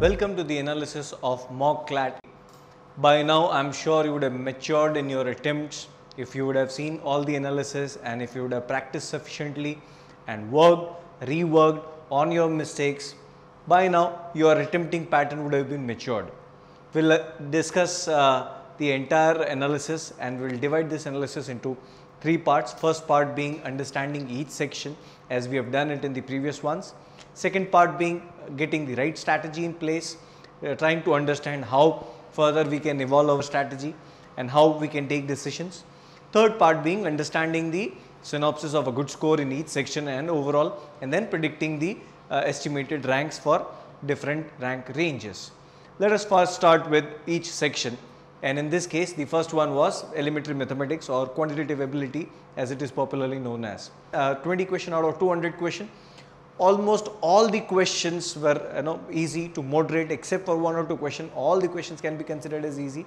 Welcome to the analysis of mock CLAT. By now I am sure you would have matured in your attempts if you would have seen all the analysis and if you would have practiced sufficiently and reworked on your mistakes. By now your attempting pattern would have been matured. We will discuss the entire analysis and we will divide this analysis into three parts. First part being understanding each section as we have done it in the previous ones. Second part being getting the right strategy in place, trying to understand how further we can evolve our strategy and how we can take decisions. Third part being understanding the synopsis of a good score in each section and overall, and then predicting the estimated ranks for different rank ranges. Let us first start with each section, and in this case the first one was elementary mathematics or quantitative ability as it is popularly known as. 20 question out of 200 question. Almost all the questions were easy to moderate except for one or two questions. All the questions can be considered as easy.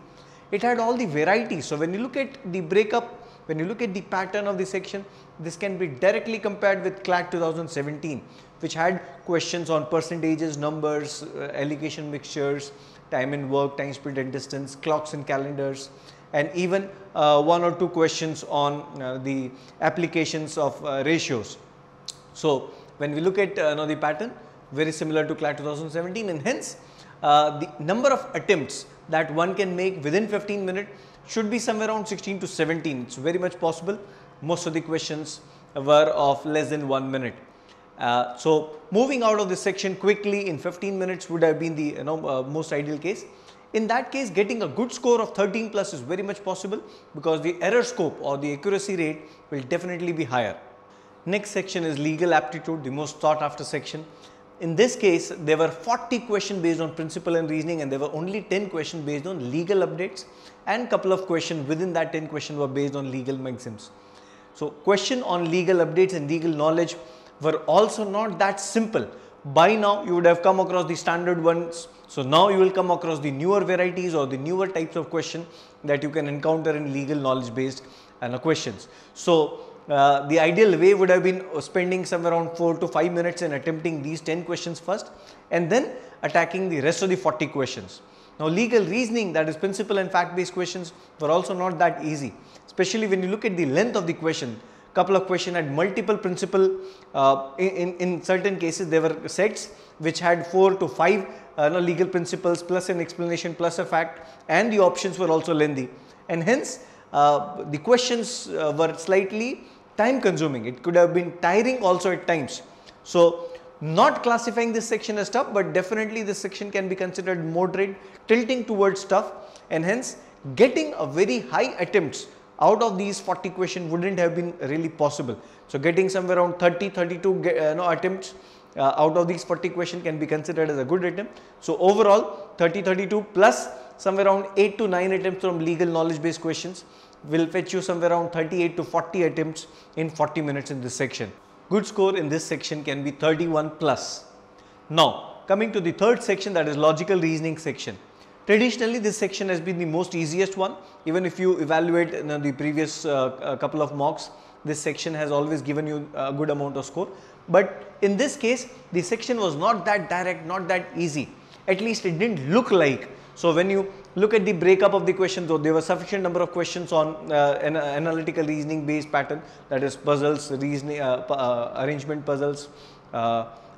It had all the varieties. So when you look at the breakup, when you look at the pattern of the section, this can be directly compared with CLAT 2017, which had questions on percentages, numbers, allocation mixtures, time and work, time, speed and distance, clocks and calendars, and even one or two questions on the applications of ratios. So when we look at the pattern, very similar to CLAT 2017, and hence the number of attempts that one can make within 15 minutes should be somewhere around 16 to 17. It's very much possible. Most of the questions were of less than 1 minute. So moving out of this section quickly in 15 minutes would have been the most ideal case. In that case, getting a good score of 13 plus is very much possible because the error scope or the accuracy rate will definitely be higher. Next section is legal aptitude, the most sought after section. In this case, there were 40 questions based on principle and reasoning, and there were only 10 questions based on legal updates, and couple of questions within that 10 questions were based on legal maxims. So question on legal updates and legal knowledge were also not that simple. By now you would have come across the standard ones. So now you will come across the newer varieties or the newer types of question that you can encounter in legal knowledge based questions. So the ideal way would have been spending somewhere around 4 to 5 minutes in attempting these 10 questions first and then attacking the rest of the 40 questions. Now legal reasoning, that is principle and fact based questions, were also not that easy, especially when you look at the length of the question. Couple of questions had multiple principle. In certain cases there were sets which had 4 to 5 legal principles plus an explanation plus a fact, and the options were also lengthy, and hence the questions were slightly time consuming. It could have been tiring also at times. So not classifying this section as tough, but definitely this section can be considered moderate, tilting towards tough, and hence getting a very high attempts out of these 40 questions wouldn't have been really possible. So getting somewhere around 32 attempts out of these 40 questions can be considered as a good attempt. So overall 32 plus somewhere around 8 to 9 attempts from legal knowledge based questions will fetch you somewhere around 38 to 40 attempts in 40 minutes in this section. Good score in this section can be 31 plus. Now coming to the third section, that is logical reasoning section. Traditionally this section has been the most easiest one. Even if you evaluate the previous couple of mocks, this section has always given you a good amount of score. But in this case the section was not that direct, not that easy. At least it didn't look like. So when you look at the breakup of the questions, though there were sufficient number of questions on an analytical reasoning based pattern, that is puzzles, reasoning, arrangement puzzles,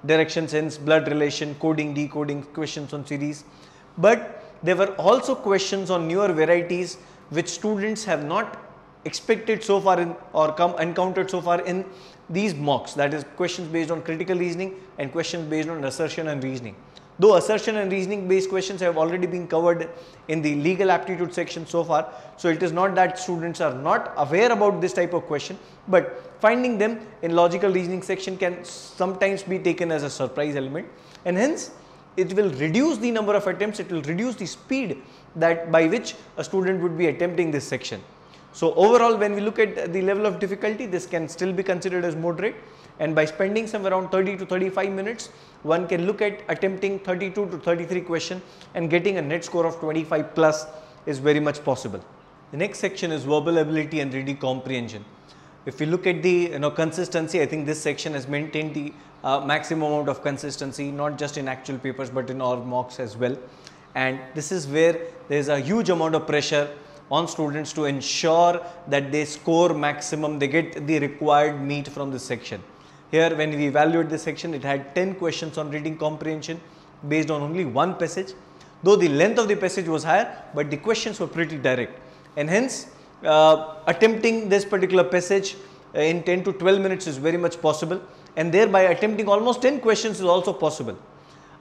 direction sense, blood relation, coding, decoding, questions on series. But there were also questions on newer varieties which students have not expected so far in or encountered so far in these mocks, that is questions based on critical reasoning and questions based on assertion and reasoning. Though assertion and reasoning based questions have already been covered in the legal aptitude section so far, so it is not that students are not aware about this type of question, but finding them in logical reasoning section can sometimes be taken as a surprise element, and hence it will reduce the number of attempts, it will reduce the speed that by which a student would be attempting this section. So overall when we look at the level of difficulty, this can still be considered as moderate, and by spending somewhere around 30 to 35 minutes, one can look at attempting 32 to 33 questions and getting a net score of 25 plus is very much possible. The next section is verbal ability and reading comprehension. If you look at the consistency, I think this section has maintained the maximum amount of consistency, not just in actual papers but in our mocks as well. And this is where there is a huge amount of pressure on students to ensure that they score maximum, they get the required meat from this section. Here when we evaluate this section, it had 10 questions on reading comprehension based on only one passage. Though the length of the passage was higher, but the questions were pretty direct, and hence attempting this particular passage in 10 to 12 minutes is very much possible, and thereby attempting almost 10 questions is also possible.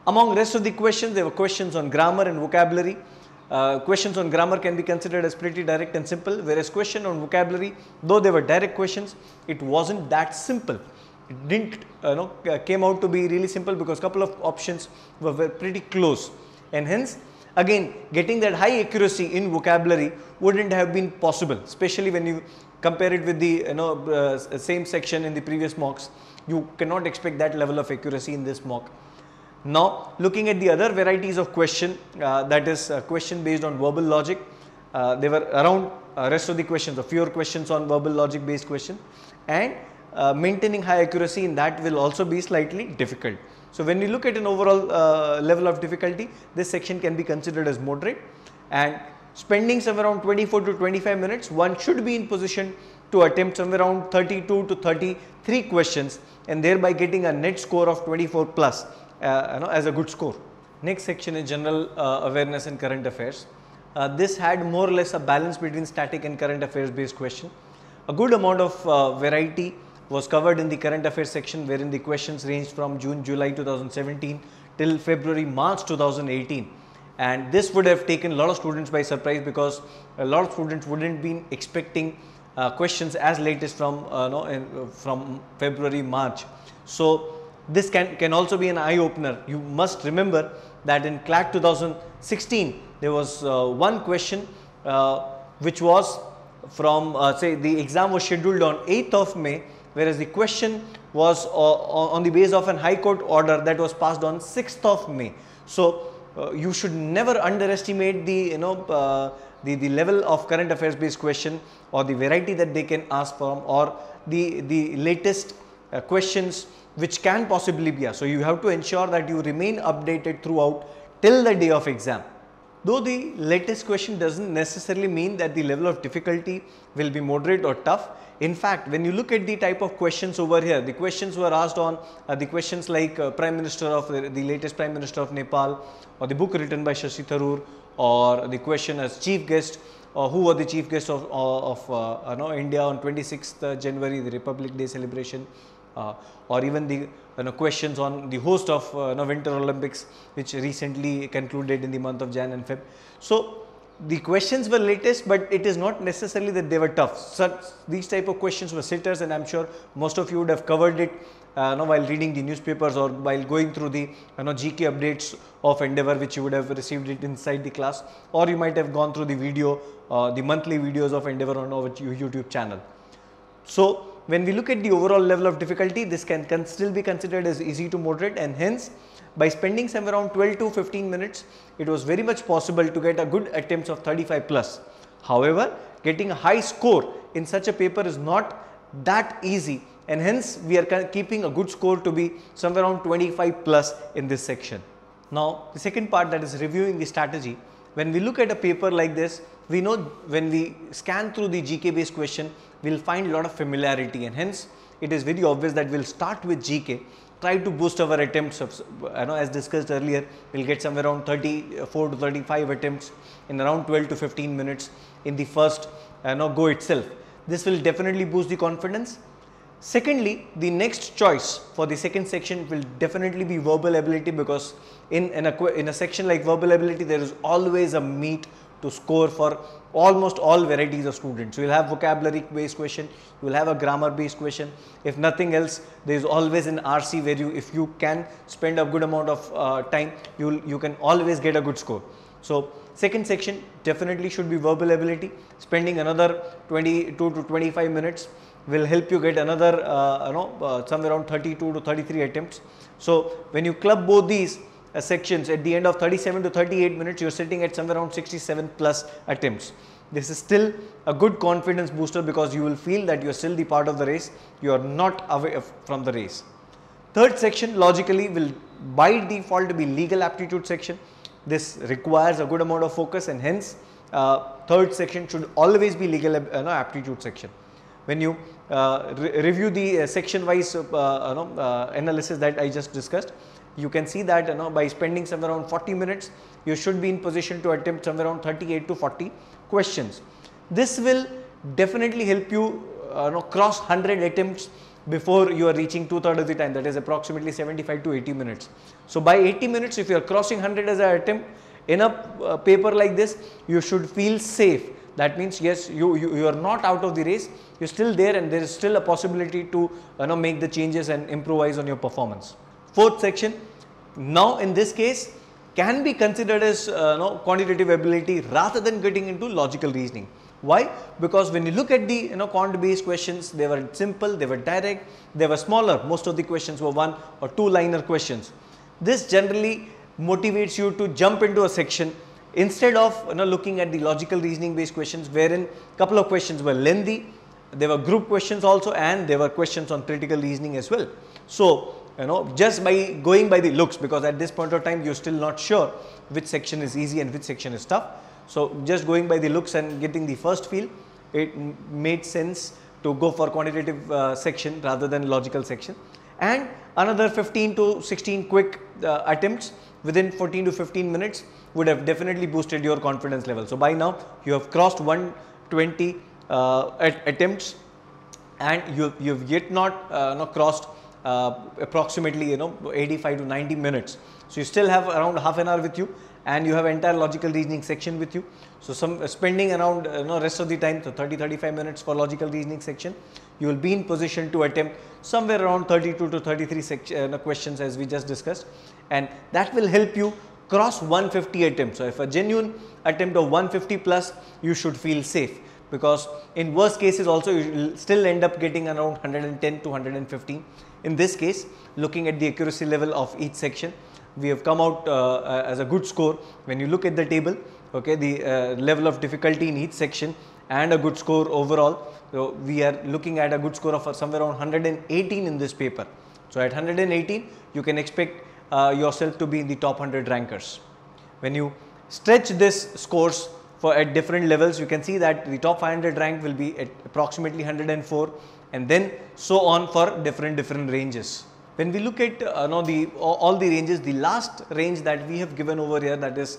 Among rest of the questions, there were questions on grammar and vocabulary. Questions on grammar can be considered as pretty direct and simple, whereas question on vocabulary, though they were direct questions, it wasn't that simple. It didn't came out to be really simple because couple of options were pretty close, and hence again getting that high accuracy in vocabulary wouldn't have been possible, especially when you compare it with the same section in the previous mocks. You cannot expect that level of accuracy in this mock. Now looking at the other varieties of question, that is question based on verbal logic, they were around rest of the questions, a fewer questions on verbal logic based question, and maintaining high accuracy in that will also be slightly difficult. So when you look at an overall level of difficulty, this section can be considered as moderate, and spending somewhere around 24 to 25 minutes, one should be in position to attempt somewhere around 32 to 33 questions, and thereby getting a net score of 24 plus as a good score. Next section is general awareness and current affairs. This had more or less a balance between static and current affairs based question. A good amount of variety was covered in the current affairs section, wherein the questions ranged from June-July 2017 till February-March 2018, and this would have taken a lot of students by surprise because a lot of students wouldn't been expecting questions as late as from February-March. So this can also be an eye opener. You must remember that in CLAT 2016 there was one question which was from say the exam was scheduled on 8th of May, whereas the question was on the basis of an High Court order that was passed on 6th of May. So you should never underestimate the the level of current affairs based question, or the variety that they can ask from, or the latest questions which can possibly be asked. So you have to ensure that you remain updated throughout till the day of exam. Though the latest question doesn't necessarily mean that the level of difficulty will be moderate or tough. In fact, when you look at the type of questions over here, the questions were asked on the questions like Prime Minister of the latest Prime Minister of Nepal, or the book written by Shashi Tharoor, or the question as chief guest, or who were the chief guests of India on 26th January, the Republic Day celebration, or even the questions on the host of Winter Olympics, which recently concluded in the month of Jan and Feb. So the questions were latest, but it is not necessarily that they were tough. These type of questions were sitters, and I am sure most of you would have covered it while reading the newspapers or while going through the GK updates of Endeavour, which you would have received it inside the class, or you might have gone through the video, the monthly videos of Endeavour on our YouTube channel. So when we look at the overall level of difficulty, this can still be considered as easy to moderate, and hence by spending somewhere around 12 to 15 minutes, it was very much possible to get a good attempts of 35 plus. However, getting a high score in such a paper is not that easy, and hence we are keeping a good score to be somewhere around 25 plus in this section. Now the second part, that is reviewing the strategy. When we look at a paper like this, we know when we scan through the GK based question, we will find a lot of familiarity, and hence it is very obvious that we will start with GK, try to boost our attempts of, as discussed earlier, we will get somewhere around 34 to 35 attempts in around 12 to 15 minutes in the first go itself. This will definitely boost the confidence. Secondly, the next choice for the second section will definitely be verbal ability, because in a section like verbal ability, there is always a meat to score for almost all varieties of students. You will have vocabulary based question, you will have a grammar based question. If nothing else, there is always an RC where if you can spend a good amount of time, you can always get a good score. So second section definitely should be verbal ability. Spending another 22 to 25 minutes will help you get another somewhere around 32 to 33 attempts. So when you club both these, sections at the end of 37 to 38 minutes, you're sitting at somewhere around 67 plus attempts. This is still a good confidence booster because you will feel that you're still the part of the race, you are not away from the race. Third section logically will by default be legal aptitude section. This requires a good amount of focus, and hence third section should always be legal aptitude section. When you review the section wise analysis that I just discussed, you can see that by spending somewhere around 40 minutes, you should be in position to attempt somewhere around 38 to 40 questions. This will definitely help you cross 100 attempts before you are reaching 2/3 of the time, that is approximately 75 to 80 minutes. So by 80 minutes, if you are crossing 100 as an attempt in a paper like this, you should feel safe. That means yes, you are not out of the race, you are still there, and there is still a possibility to make the changes and improvise on your performance. Fourth section, now in this case, can be considered as quantitative ability rather than getting into logical reasoning. Why? Because when you look at the quant based questions, they were simple, they were direct, they were smaller. Most of the questions were 1 or 2 liner questions. This generally motivates you to jump into a section instead of looking at the logical reasoning based questions, wherein couple of questions were lengthy, there were group questions also, and there were questions on critical reasoning as well. So just by going by the looks, because at this point of time you're still not sure which section is easy and which section is tough. So just going by the looks and getting the first feel, it made sense to go for quantitative section rather than logical section. And another 15 to 16 quick attempts within 14 to 15 minutes would have definitely boosted your confidence level. So by now you have crossed 120 attempts, and you have yet not crossed approximately 85 to 90 minutes. So you still have around half an hour with you, and you have entire logical reasoning section with you. So spending around rest of the time, so 30-35 minutes for logical reasoning section, you will be in position to attempt somewhere around 32 to 33 questions as we just discussed, and that will help you cross 150 attempts. So if a genuine attempt of 150 plus, you should feel safe, because in worst cases also you will still end up getting around 110 to 115. In this case, looking at the accuracy level of each section, we have come out as a good score. When you look at the table, okay, the level of difficulty in each section and a good score overall, so we are looking at a good score of somewhere around 118 in this paper. So at 118, you can expect yourself to be in the top 100 rankers. When you stretch this scores for at different levels, you can see that the top 500 rank will be at approximately 104, and then so on for different ranges. When we look at all the ranges, the last range that we have given over here, that is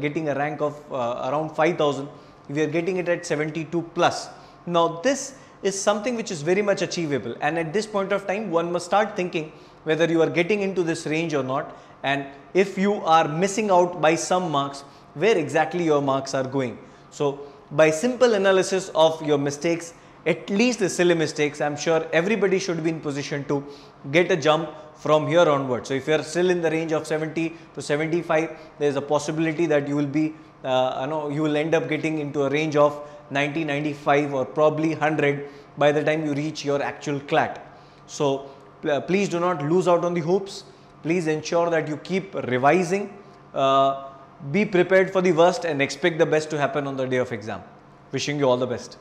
getting a rank of around 5000, we are getting it at 72 plus. Now this is something which is very much achievable, and at this point of time one must start thinking whether you are getting into this range or not, and if you are missing out by some marks, where exactly your marks are going. So by simple analysis of your mistakes, at least the silly mistakes, I am sure everybody should be in position to get a jump from here onward. So if you are still in the range of 70 to 75, there is a possibility that you will be you will end up getting into a range of 90, 95 or probably 100 by the time you reach your actual CLAT. So please do not lose out on the hopes. Please ensure that you keep revising, be prepared for the worst and expect the best to happen on the day of exam. Wishing you all the best.